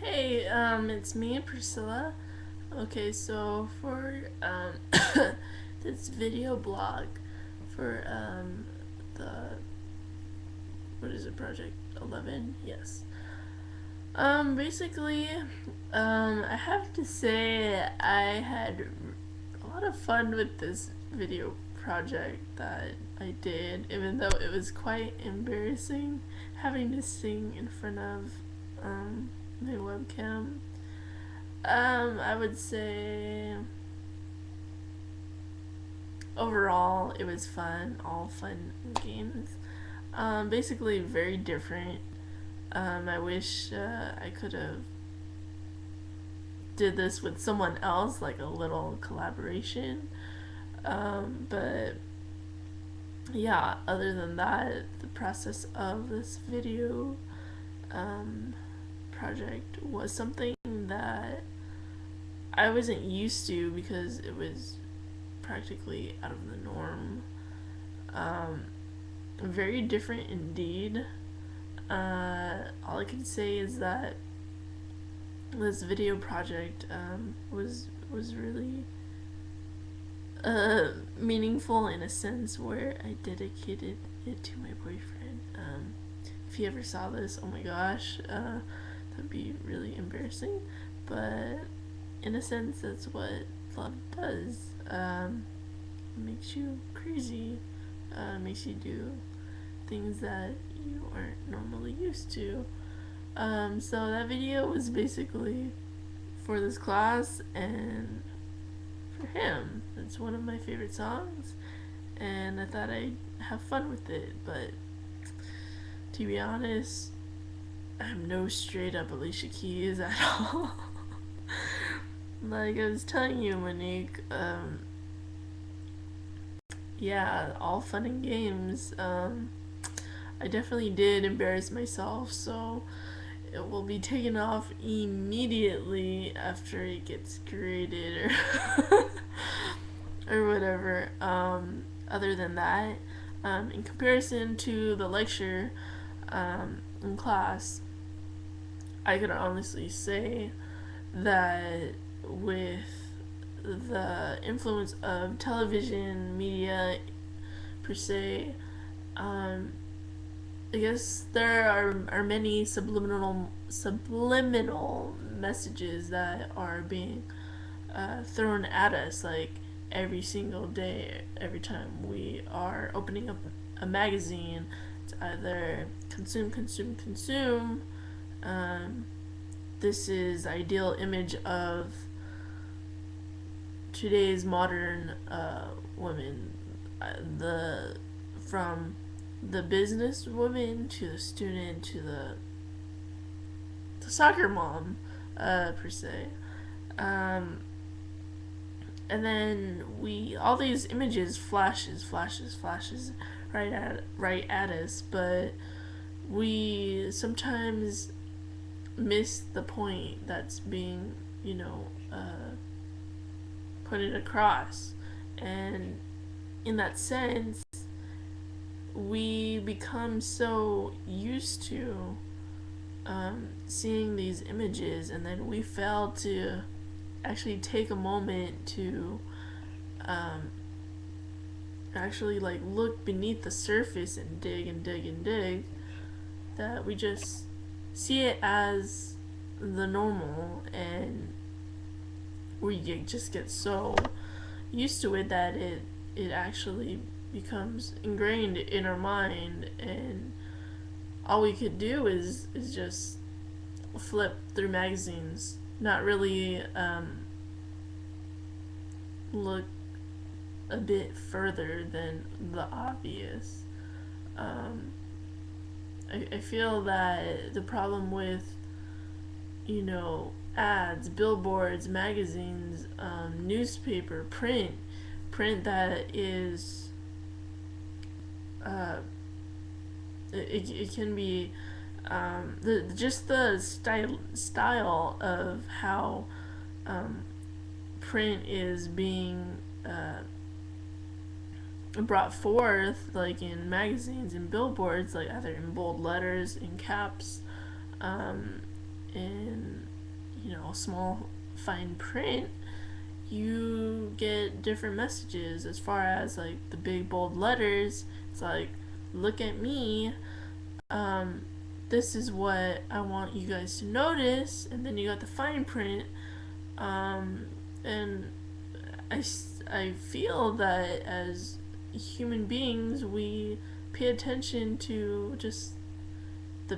Hey, it's me, Priscilla. Okay, so for this video blog for the what is it, Project 11? Yes. Basically, I have to say I had a lot of fun with this video project that I did, even though it was quite embarrassing having to sing in front of my webcam. I would say overall it was fun, all fun games. Basically very different. I wish I could have did this with someone else, like a little collaboration. But yeah, other than that, the process of this video project was something that I wasn't used to because it was practically out of the norm. Um, Very different indeed. All I can say is that this video project was really meaningful in a sense where I dedicated it to my boyfriend. If he ever saw this, oh my gosh, that'd be really embarrassing. But in a sense, that's what love does. It makes you crazy. Makes you do things that you aren't normally used to. So that video was basically for this class and for him. It's one of my favorite songs, and I thought I'd have fun with it. But to be honest, I'm no straight up Alicia Keys at all. Like I was telling you, Monique, yeah, all fun and games. I definitely did embarrass myself, so it will be taken off immediately after it gets graded or or whatever. Other than that, in comparison to the lecture in class, I could honestly say that with the influence of television media per se, I guess there are many subliminal messages that are being thrown at us like every single day. Every time we are opening up a magazine, it's either consume, consume, consume. This is ideal image of today's modern women. The from the business woman to the student to the soccer mom, per se. And then we all these images flashes right at us, but we sometimes miss the point that's being put across, and in that sense we become so used to seeing these images, and then we fail to actually take a moment to actually like look beneath the surface and dig and dig and dig, that we just see it as the normal, and we just get so used to it that it actually becomes ingrained in our mind, and all we could do is just flip through magazines, not really look a bit further than the obvious. I feel that the problem with ads, billboards, magazines, newspaper, print that is it can be just the style of how print is being brought forth, like in magazines and billboards, like either in bold letters, in caps, in small fine print, you get different messages. As far as like the big bold letters, it's like, look at me, um, this is what I want you guys to notice. And then you got the fine print, and I feel that as human beings, we pay attention to just the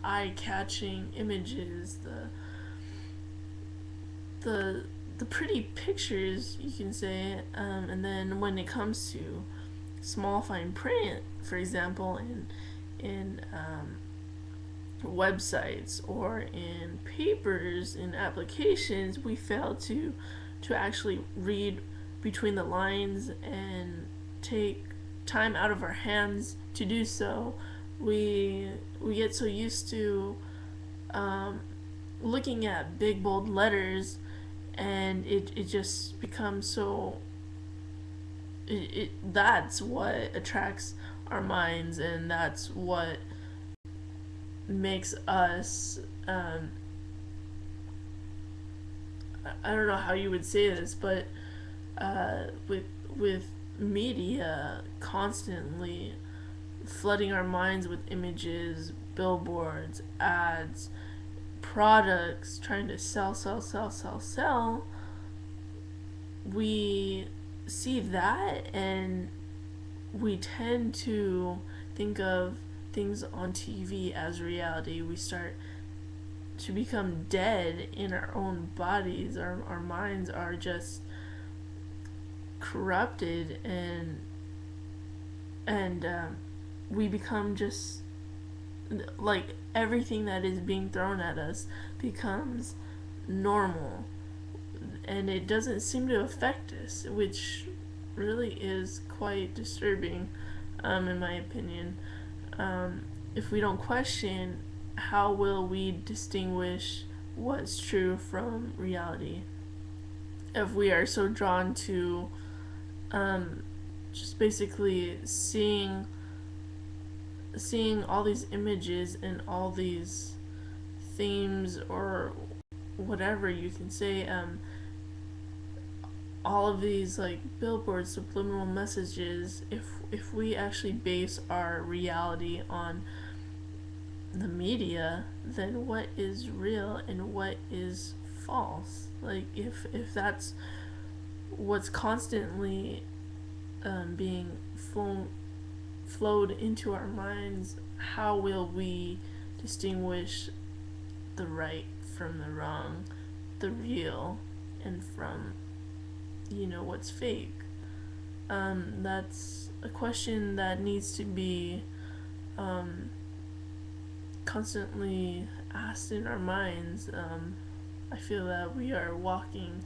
eye-catching images, the pretty pictures, you can say, and then when it comes to small fine print, for example, in websites or in papers, in applications, we fail to actually read between the lines and take time out of our hands to do so. We get so used to looking at big bold letters, and it just becomes so that's what attracts our minds, and that's what makes us I don't know how you would say this, but with media constantly flooding our minds with images, billboards, ads, products trying to sell, we see that, and we tend to think of things on TV as reality. We start to become dead in our own bodies. Our minds are just corrupted, and we become just like everything that is being thrown at us becomes normal, and it doesn't seem to affect us, which really is quite disturbing, in my opinion. If we don't question, how will we distinguish what's true from reality? If we are so drawn to just basically seeing all these images and all these themes, or whatever you can say, all of these like billboards, subliminal messages, if we actually base our reality on the media, then what is real and what is false? Like if that's what's constantly being flowed into our minds, how will we distinguish the right from the wrong, the real and from what's fake? That's a question that needs to be constantly asked in our minds. I feel that we are walking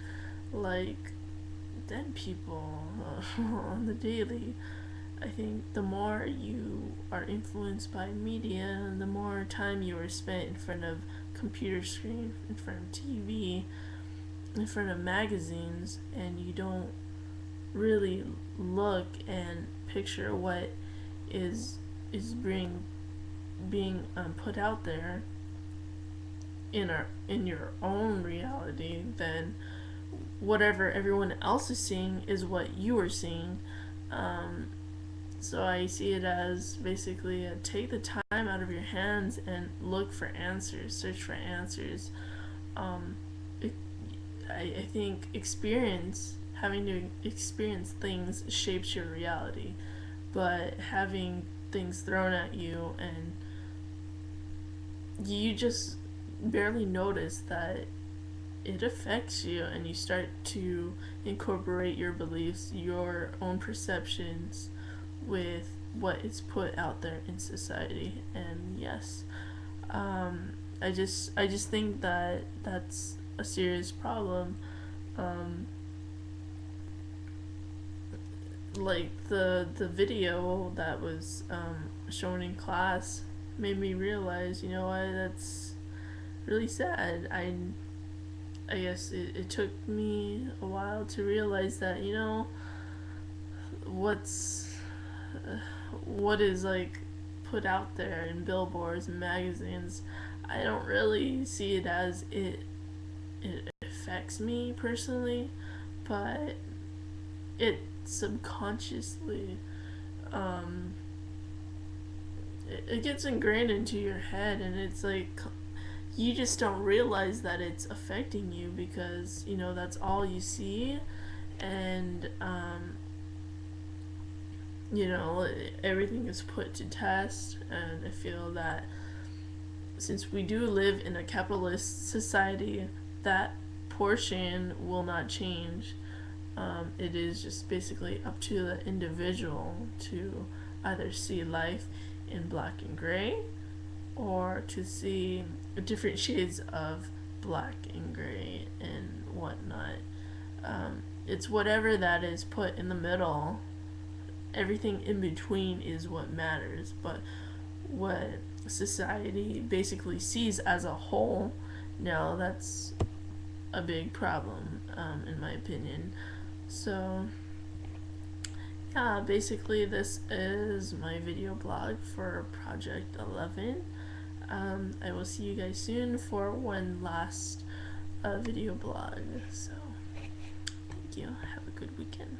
like dead people on the daily. I think the more you are influenced by media, the more time you are spent in front of computer screen, in front of TV, in front of magazines, and you don't really look and picture what is being put out there in your own reality, then whatever everyone else is seeing is what you are seeing. So I see it as basically take the time out of your hands and look for answers, search for answers. I think having to experience things shapes your reality, but having things thrown at you and you just barely notice that it affects you, and you start to incorporate your beliefs, your own perceptions with what is put out there in society. And yes, I just think that that's a serious problem. Like the video that was shown in class made me realize, what, that's really sad. I guess it took me a while to realize that, what is like put out there in billboards and magazines, I don't really see it as it affects me personally, but it subconsciously um, it gets ingrained into your head, and it's like you just don't realize that it's affecting you because you know that's all you see, and you know everything is put to test. And I feel that since we do live in a capitalist society, that portion will not change. It is just basically up to the individual to either see life in black and gray or to see different shades of black and gray and whatnot. It's whatever that is put in the middle. Everything in between is what matters. But what society basically sees as a whole, no, that's a big problem, in my opinion. So, yeah, basically, this is my video blog for Project 11. I will see you guys soon for one last video blog. So, thank you. Have a good weekend.